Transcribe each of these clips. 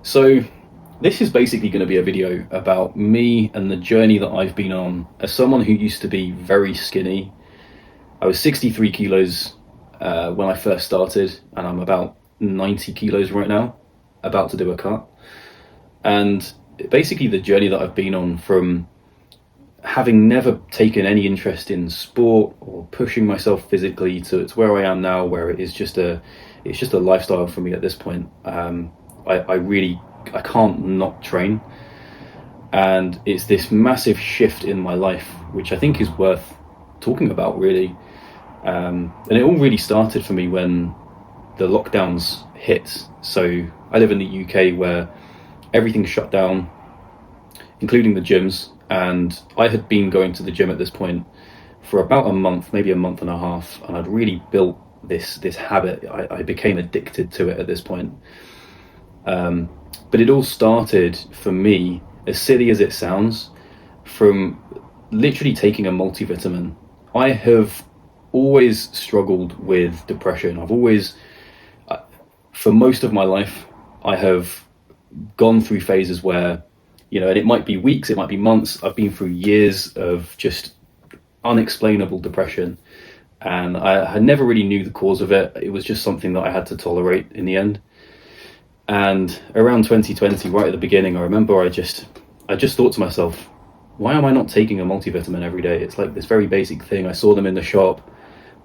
So, this is basically going to be a video about me and the journey that I've been on as someone who used to be very skinny. I was 63 kilos when I first started, and I'm about 90 kilos right now, about to do a cut. And basically, the journey that I've been on from having never taken any interest in sport or pushing myself physically to where I am now, where it's just a lifestyle for me at this point. I can't not train, and it's this massive shift in my life, which I think is worth talking about, really. And it all really started for me when the lockdowns hit. So I live in the UK, where everything shut down, including the gyms, and I had been going to the gym at this point for about a month, maybe a month and a half, and I'd really built this habit. I became addicted to it at this point. But it all started for me, as silly as it sounds, from literally taking a multivitamin. I have always struggled with depression. For most of my life, I have gone through phases where, and it might be weeks, it might be months. I've been through years of just unexplainable depression, and I never really knew the cause of it. It was just something that I had to tolerate in the end. And around 2020, right at the beginning, I remember I just thought to myself, why am I not taking a multivitamin every day? It's like this very basic thing. I saw them in the shop.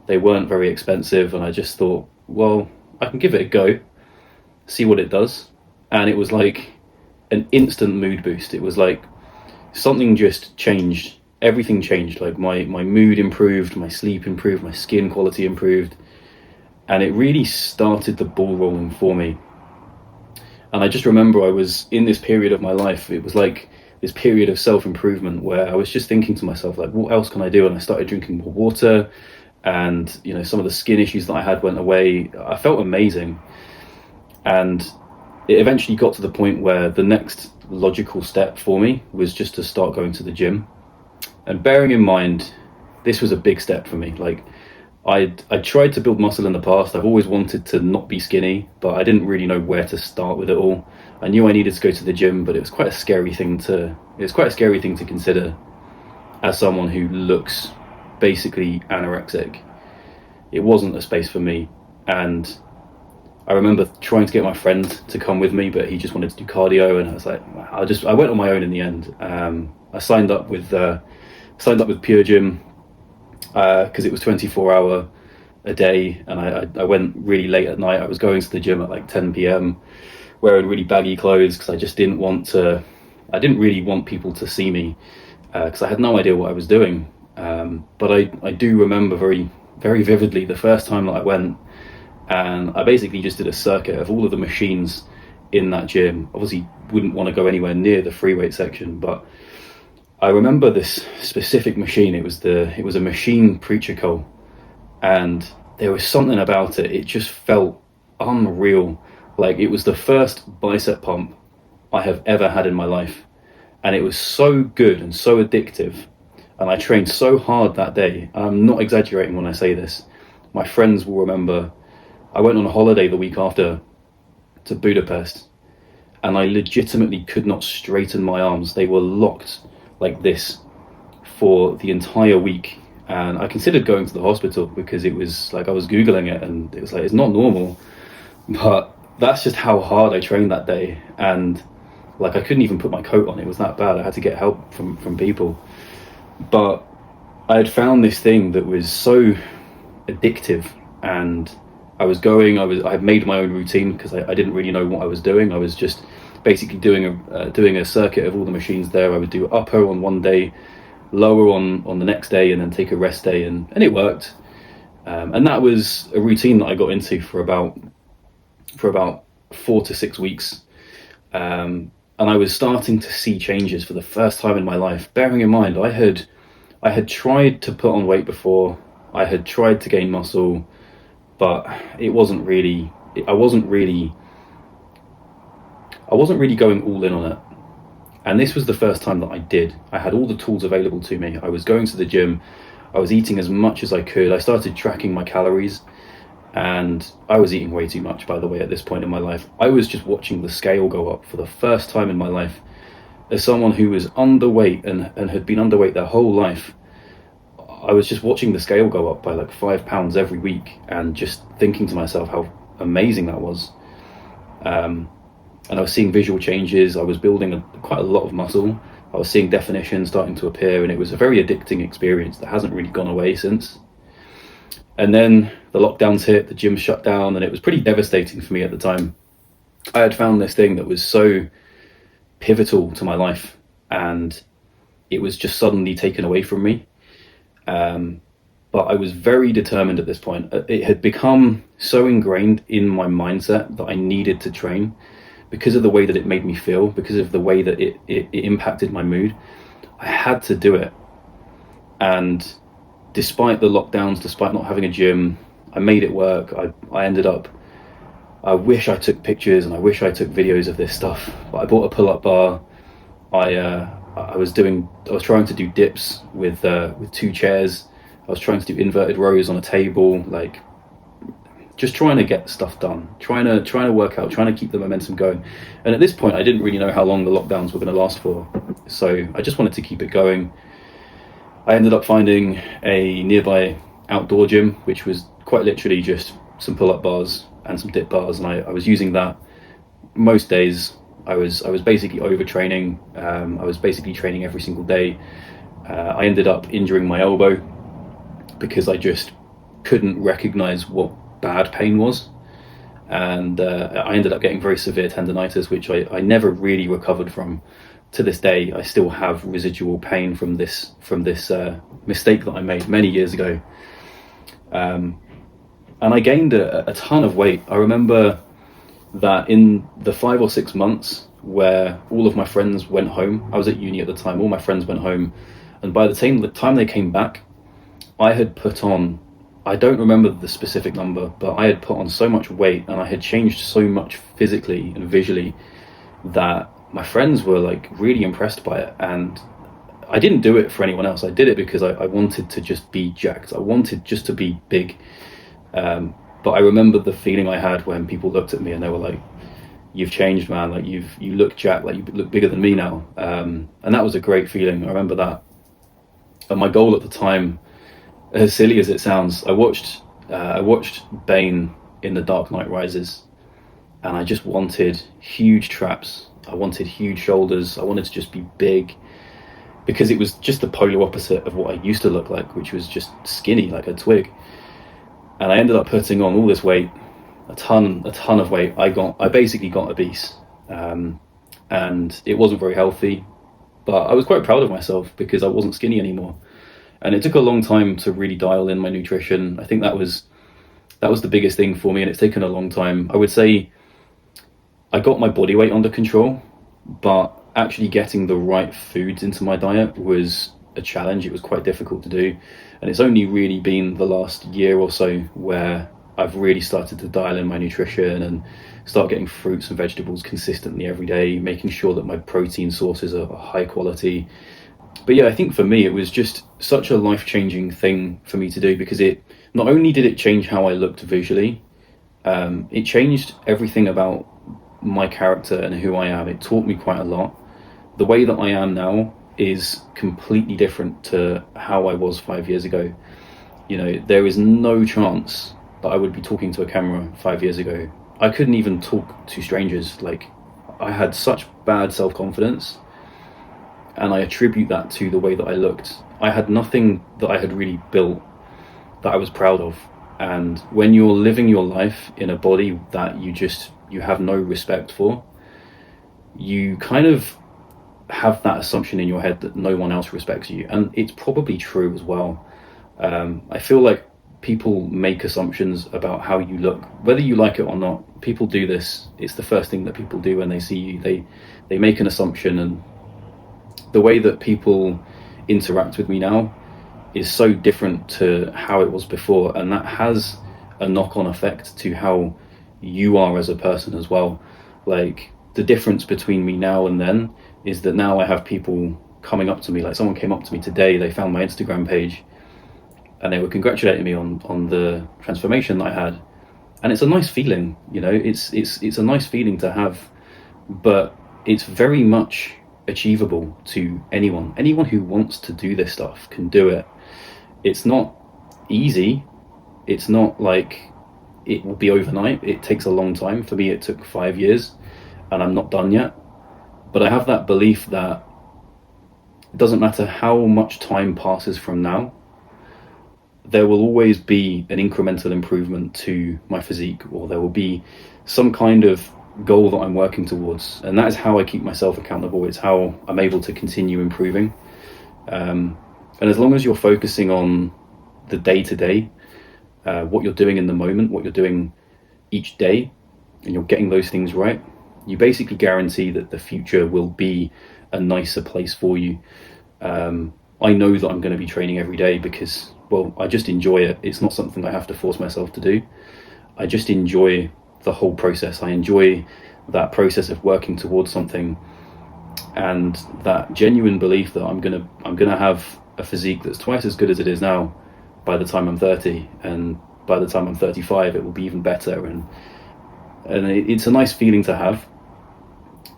They weren't very expensive, and I just thought, well, I can give it a go, see what it does. And it was like an instant mood boost. It was like something just changed. Everything changed. Like my mood improved, my sleep improved, my skin quality improved. And it really started the ball rolling for me. And I just remember I was in this period of my life. It was like this period of self-improvement where I was just thinking to myself, like, what else can I do? And I started drinking more water, and some of the skin issues that I had went away. I felt amazing. And it eventually got to the point where the next logical step for me was just to start going to the gym. And bearing in mind, this was a big step for me. Like, I tried to build muscle in the past. I've always wanted to not be skinny, but I didn't really know where to start with it all. I knew I needed to go to the gym, but it was quite a scary thing to consider as someone who looks basically anorexic. It wasn't a space for me. And I remember trying to get my friend to come with me, but he just wanted to do cardio, and I was like, I went on my own in the end. I signed up with Pure Gym, because it was 24-hour a day, and I went really late at night. I was going to the gym at like 10 p.m, wearing really baggy clothes, because I didn't really want people to see me, because I had no idea what I was doing. But I do remember very, very vividly the first time that I went, and I basically just did a circuit of all of the machines in that gym. Obviously wouldn't want to go anywhere near the free weight section, but I remember this specific machine. It was a machine preacher curl, and there was something about it. It just felt unreal. Like, it was the first bicep pump I have ever had in my life, and it was so good and so addictive. And I trained so hard that day. I'm not exaggerating when I say this. My friends will remember. I went on a holiday the week after to Budapest, and I legitimately could not straighten my arms. They were locked like this for the entire week, and I considered going to the hospital, because it was like, I was Googling it, and it was like, it's not normal. But that's just how hard I trained that day, and like, I couldn't even put my coat on. It was that bad. I had to get help from people. But I had found this thing that was so addictive, and I had made my own routine, because I didn't really know what I was doing. I was just basically doing a circuit of all the machines there. I would do upper on one day, lower on the next day, and then take a rest day, and it worked. And that was a routine that I got into for about 4 to 6 weeks. And I was starting to see changes for the first time in my life. Bearing in mind, I had tried to put on weight before. I had tried to gain muscle, but I wasn't really going all in on it. And this was the first time that I did. I had all the tools available to me. I was going to the gym. I was eating as much as I could. I started tracking my calories, And I was eating way too much, by the way, at this point in my life. I was just watching the scale go up for the first time in my life. As someone who was underweight and had been underweight their whole life, I was just watching the scale go up by like 5 pounds every week and just thinking to myself how amazing that was. And I was seeing visual changes. I was building quite a lot of muscle. I was seeing definition starting to appear, and it was a very addicting experience that hasn't really gone away since. And then the lockdowns hit, the gym shut down, and it was pretty devastating for me at the time. I had found this thing that was so pivotal to my life, and it was just suddenly taken away from me. But I was very determined at this point. It had become so ingrained in my mindset that I needed to train because of the way that it made me feel, because of the way that it impacted my mood. I had to do it. And despite the lockdowns, despite not having a gym, I made it work. I ended up, I wish I took pictures and I wish I took videos of this stuff, but I bought a pull-up bar. I was trying to do dips with 2 chairs. I was trying to do inverted rows on a table, like just trying to get stuff done, trying to work out, trying to keep the momentum going. And at this point, I didn't really know how long the lockdowns were going to last for. So I just wanted to keep it going. I ended up finding a nearby outdoor gym, which was quite literally just some pull-up bars and some dip bars. And I was using that most days. I was basically overtraining. I was basically training every single day. I ended up injuring my elbow because I just couldn't recognize what bad pain was. And I ended up getting very severe tendonitis, which I never really recovered from. To this day, I still have residual pain from this mistake that I made many years ago. And I gained a ton of weight. I remember that in the 5 or 6 months where all of my friends went home, I was at uni at the time, all my friends went home, and by the time they came back, I had put on, I don't remember the specific number, but I had put on so much weight and I had changed so much physically and visually that my friends were like really impressed by it. And I didn't do it for anyone else. I did it because I wanted to just be jacked. I wanted just to be big. But I remember the feeling I had when people looked at me and they were like, "You've changed, man. Like you look jacked. Like you look bigger than me now." And that was a great feeling. I remember that. And my goal at the time, as silly as it sounds, I watched Bane in The Dark Knight Rises, and I just wanted huge traps. I wanted huge shoulders. I wanted to just be big, because it was just the polar opposite of what I used to look like, which was just skinny like a twig. And I ended up putting on all this weight, a ton of weight. I basically got obese, and it wasn't very healthy, but I was quite proud of myself because I wasn't skinny anymore. And it took a long time to really dial in my nutrition. I think that was the biggest thing for me, and it's taken a long time. I would say I got my body weight under control, but actually getting the right foods into my diet was a challenge. It was quite difficult to do. And it's only really been the last year or so where I've really started to dial in my nutrition and start getting fruits and vegetables consistently every day, making sure that my protein sources are high quality. But yeah, I think for me, it was just such a life-changing thing for me to do, because it not only did it change how I looked visually, it changed everything about my character and who I am. It taught me quite a lot. The way that I am now is completely different to how I was 5 years ago. You know, there is no chance that I would be talking to a camera 5 years ago. I couldn't even talk to strangers. Like, I had such bad self-confidence, and I attribute that to the way that I looked. I had nothing that I had really built that I was proud of. And when you're living your life in a body that you have no respect for, you kind of have that assumption in your head that no one else respects you. And it's probably true as well. I feel like people make assumptions about how you look, whether you like it or not. People do this. It's the first thing that people do when they see you. They make an assumption, and the way that people interact with me now is so different to how it was before, and that has a knock-on effect to how you are as a person as well. Like, the difference between me now and then is that now I have people coming up to me. Like, someone came up to me today, they found my Instagram page and they were congratulating me on the transformation that I had, and it's a nice feeling, you know. It's a nice feeling to have, but it's very much achievable to anyone who wants to do this stuff can do it. It's not easy. It's not like it will be overnight. It takes a long time. For me, it took 5 years, and I'm not done yet. But I have that belief that it doesn't matter how much time passes from now, there will always be an incremental improvement to my physique, or there will be some kind of goal that I'm working towards. And that is how I keep myself accountable. It's how I'm able to continue improving. And as long as you're focusing on the day-to-day, what you're doing in the moment, what you're doing each day, and you're getting those things right, you basically guarantee that the future will be a nicer place for you. I know that I'm going to be training every day because, well, I just enjoy it. It's not something I have to force myself to do. I just enjoy the whole process. I enjoy that process of working towards something, and that genuine belief that I'm gonna have a physique that's twice as good as it is now by the time I'm 30, and by the time I'm 35 it will be even better, and it's a nice feeling to have.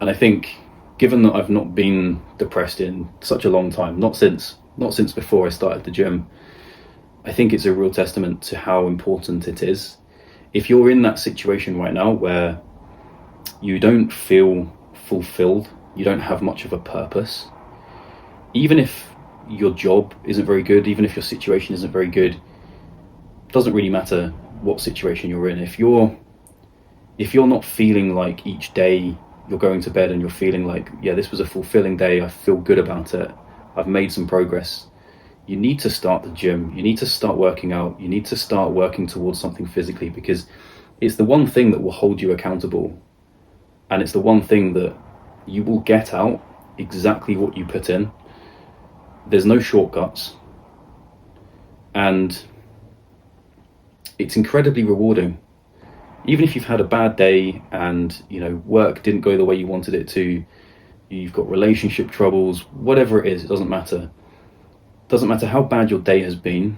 And I think, given that I've not been depressed in such a long time, not since before I started the gym, I think it's a real testament to how important it is. If you're in that situation right now where you don't feel fulfilled, you don't have much of a purpose, even if your job isn't very good, even if your situation isn't very good, it doesn't really matter what situation you're in. If you're not feeling like each day you're going to bed and you're feeling like, yeah, this was a fulfilling day, I feel good about it, I've made some progress, you need to start the gym. You need to start working out. You need to start working towards something physically, because it's the one thing that will hold you accountable, and it's the one thing that you will get out exactly what you put in. There's no shortcuts, and it's incredibly rewarding. Even if you've had a bad day and, you know, work didn't go the way you wanted it to, you've got relationship troubles, whatever it is, it doesn't matter. Doesn't matter how bad your day has been,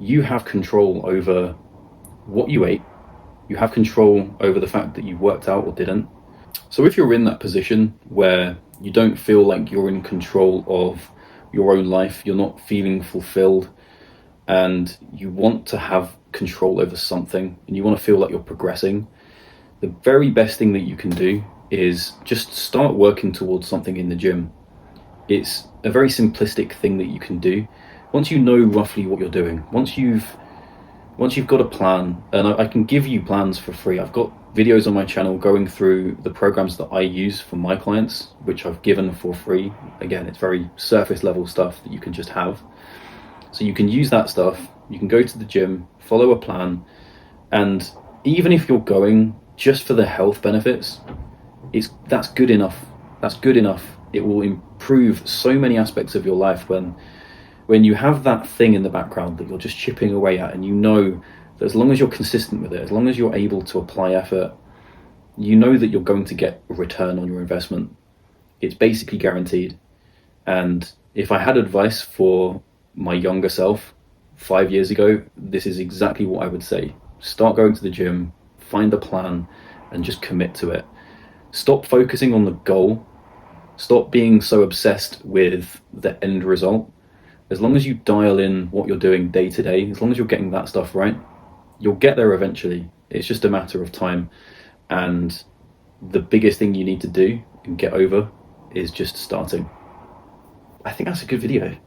you have control over what you ate. You have control over the fact that you worked out or didn't. So if you're in that position where you don't feel like you're in control of your own life, you're not feeling fulfilled, and you want to have control over something, and you want to feel like you're progressing, the very best thing that you can do is just start working towards something in the gym. It's a very simplistic thing that you can do. Once you know roughly what you're doing, once you've got a plan, and I can give you plans for free. I've got videos on my channel going through the programs that I use for my clients, which I've given for free. Again, it's very surface level stuff that you can just have. So you can use that stuff, you can go to the gym, follow a plan, and even if you're going just for the health benefits, that's good enough. That's good enough. It will improve so many aspects of your life when you have that thing in the background that you're just chipping away at, and you know that as long as you're consistent with it, as long as you're able to apply effort, you know that you're going to get a return on your investment. It's basically guaranteed. And if I had advice for my younger self 5 years ago, this is exactly what I would say. Start going to the gym, find a plan, and just commit to it. Stop focusing on the goal. Stop being so obsessed with the end result. As long as you dial in what you're doing day to day, as long as you're getting that stuff right, you'll get there eventually. It's just a matter of time. And the biggest thing you need to do and get over is just starting. I think that's a good video.